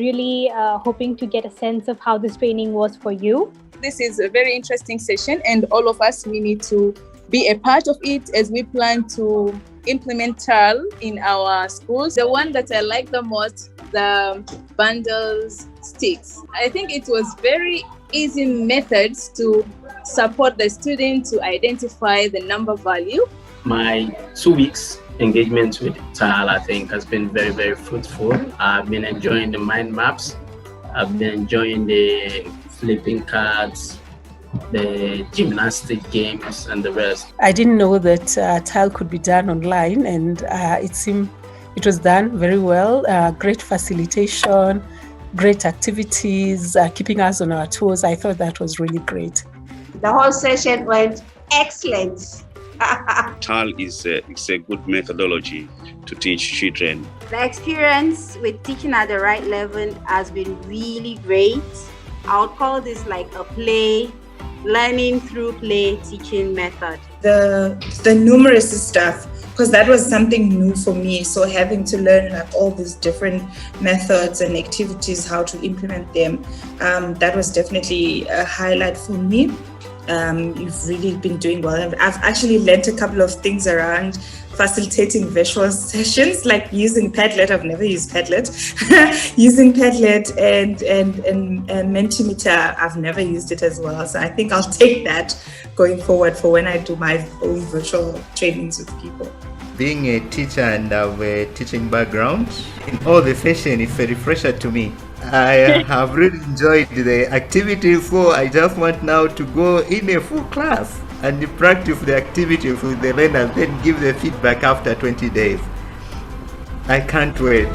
really hoping to get a sense of how this training was for you. This is a very interesting session, and all of us, we need to be a part of it as we plan to implement TaRL in our schools. The one that I like the most, the bundles sticks. I think it was very easy methods to support the student to identify the number value. My 2 weeks engagement with TaRL, I think, has been very, very fruitful. I've been enjoying the mind maps. I've been enjoying the flipping cards, the gymnastic games, and the rest. I didn't know that TaRL could be done online, and it seemed it was done very well. Great facilitation, great activities, keeping us on our toes. I thought that was really great. The whole session went excellent. TaRL is a good methodology to teach children. The experience with teaching at the right level has been really great. I would call this like a play, learning through play teaching method. The numeracy stuff, because that was something new for me. So having to learn like all these different methods and activities, how to implement them, that was definitely a highlight for me. You've really been doing well. I've actually learned a couple of things around facilitating virtual sessions, like using Padlet. I've never used Padlet. Using Padlet and Mentimeter, I've never used it as well. So I think I'll take that going forward for when I do my own virtual trainings with people. Being a teacher and have a teaching background, in all the session, it's a refresher to me. I have really enjoyed the activity, so I just want now to go in a full class and practice the activity with the learners, then give the feedback after 20 days. I can't wait.